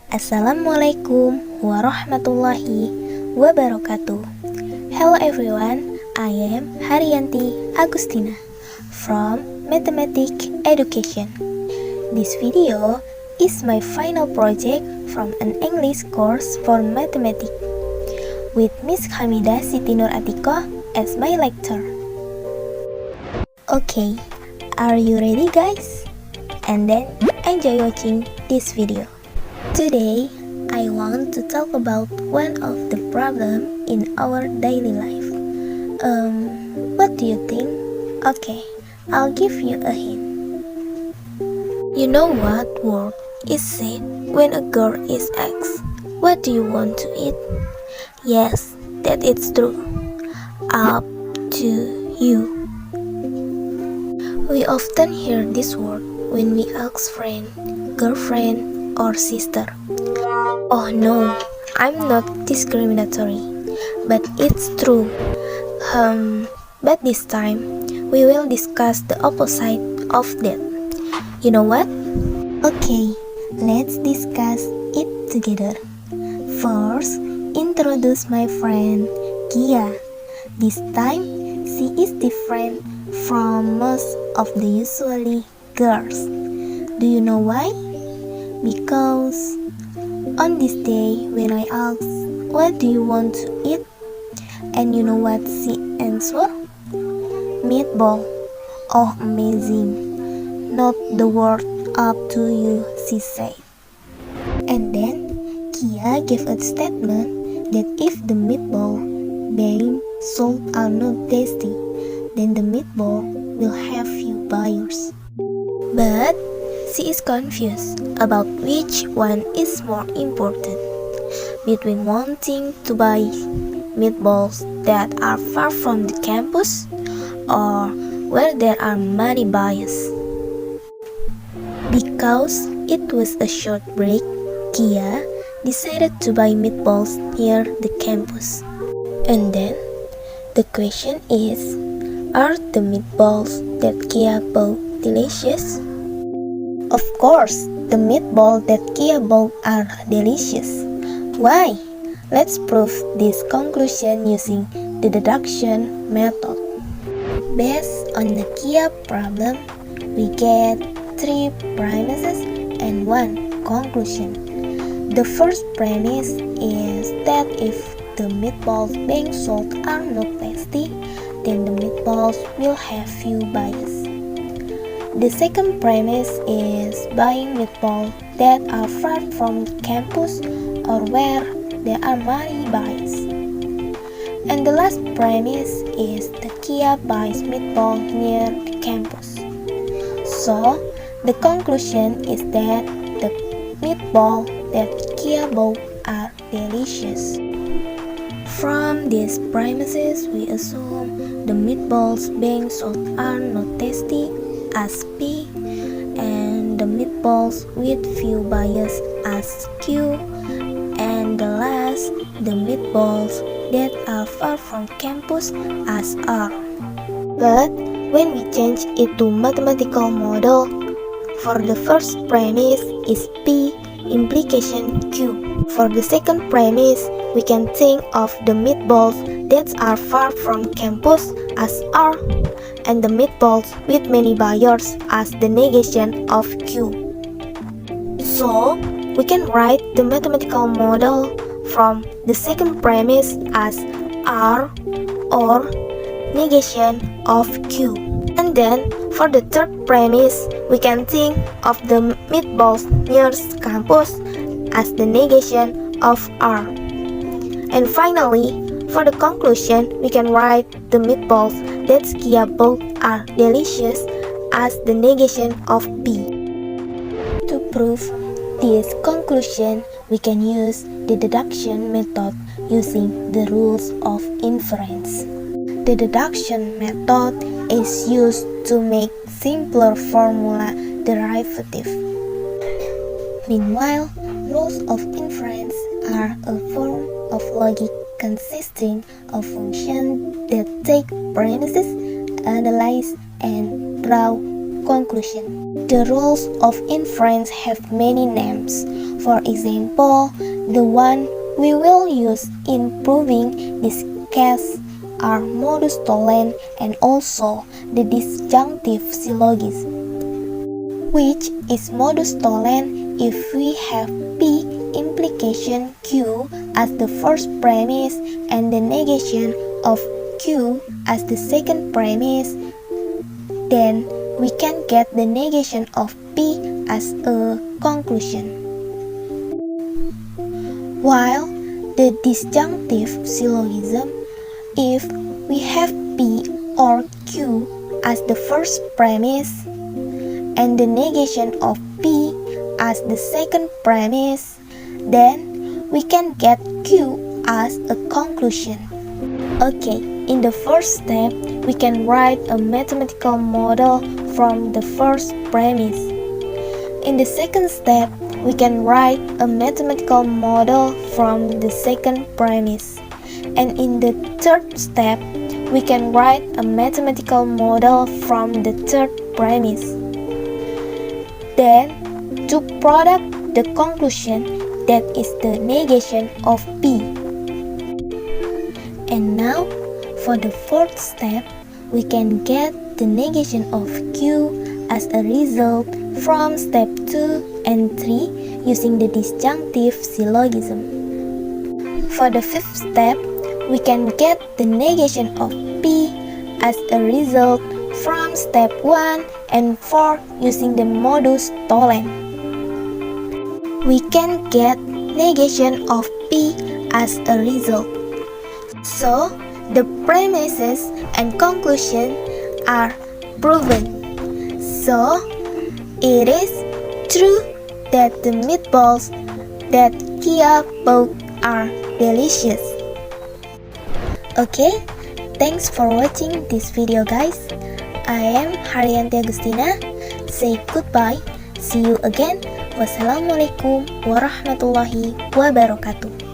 Assalamualaikum warahmatullahi wabarakatuh. Hello everyone, I am Harianti Agustina from Mathematics Education. This video is my final project from an English course for mathematics with Miss Hamidah Siti Nur Atiko as my lecturer. Okay, are you ready guys? And then enjoy watching this video. Today, I want to talk about one of the problems in our daily life. What do you think? Okay, I'll give you a hint. You know what word is said when a girl is asked, "What do you want to eat?" Yes, that is true. Up to you. We often hear this word when we ask friend, girlfriend, or sister. Oh no, I'm not discriminatory, but it's true. But this time, we will discuss the opposite of that. You know what? Okay, let's discuss it together. First, introduce my friend, Kia. This time, she is different from most of the usually girls. Do you know why? Because on this day when I asked, "What do you want to eat?" and you know what she answered? Meatball. Oh, amazing. Not the word up to you, she said. And then Kia gave a statement that if the meatball being sold are not tasty, then the meatball will have few buyers. But she is confused about which one is more important, between wanting to buy meatballs that are far from the campus or where there are many buyers. Because it was a short break, Kia decided to buy meatballs near the campus. And then, the question is, are the meatballs that Kia bought delicious? Of course, the meatballs that Kia bought are delicious. Why? Let's prove this conclusion using the deduction method. Based on the Kia problem, we get 3 premises and 1 conclusion. The first premise is that if the meatballs being sold are not tasty, then the meatballs will have few buyers. The second premise is buying meatballs that are far from the campus or where there are many buyers. And the last premise is the Kia buys meatballs near the campus. So, the conclusion is that the meatballs that Kia bought are delicious. From these premises, we assume the meatballs being sold are not tasty as P, and the meatballs with few buyers as Q, and the last, the meatballs that are far from campus as R. But when we change it to mathematical model, for the first premise is P implication Q. For the second premise, we can think of the meatballs that are far from campus as R, and the meatballs with many buyers as the negation of Q. So, we can write the mathematical model from the second premise as R or negation of Q. And then, for the third premise, we can think of the meatballs near campus as the negation of R. And finally, for the conclusion, we can write the meatballs that Kia bought are delicious as the negation of P. To prove this conclusion, we can use the deduction method using the rules of inference. The deduction method is used to make simpler formula derivative. Meanwhile, rules of inference are a form of logic consisting of functions that take premises, analyze, and draw conclusion. The rules of inference have many names. For example, the one we will use in proving this case are modus tollens and also the disjunctive syllogism, which is modus tollens if we have P implication Q as the first premise and the negation of Q as the second premise, then we can get the negation of P as a conclusion. While the disjunctive syllogism, if we have P or Q as the first premise and the negation of P as the second premise, then we can get Q as a conclusion. Okay, in the first step, we can write a mathematical model from the first premise. In the second step, we can write a mathematical model from the second premise. And in the third step, we can write a mathematical model from the third premise. Then, to product the conclusion that is the negation of P. And now, for the fourth step, we can get the negation of Q as a result from step 2 and 3 using the disjunctive syllogism. For the fifth step, we can get the negation of P as a result from step 1 and 4 using the modus tollens. We can get negation of P as a result. So, the premises and conclusion are proven. So, it is true that the meatballs that Kia bought are delicious. Okay, thanks for watching this video, guys. I am Harianti Agustina. Say goodbye. See you again. Wassalamualaikum warahmatullahi wabarakatuh.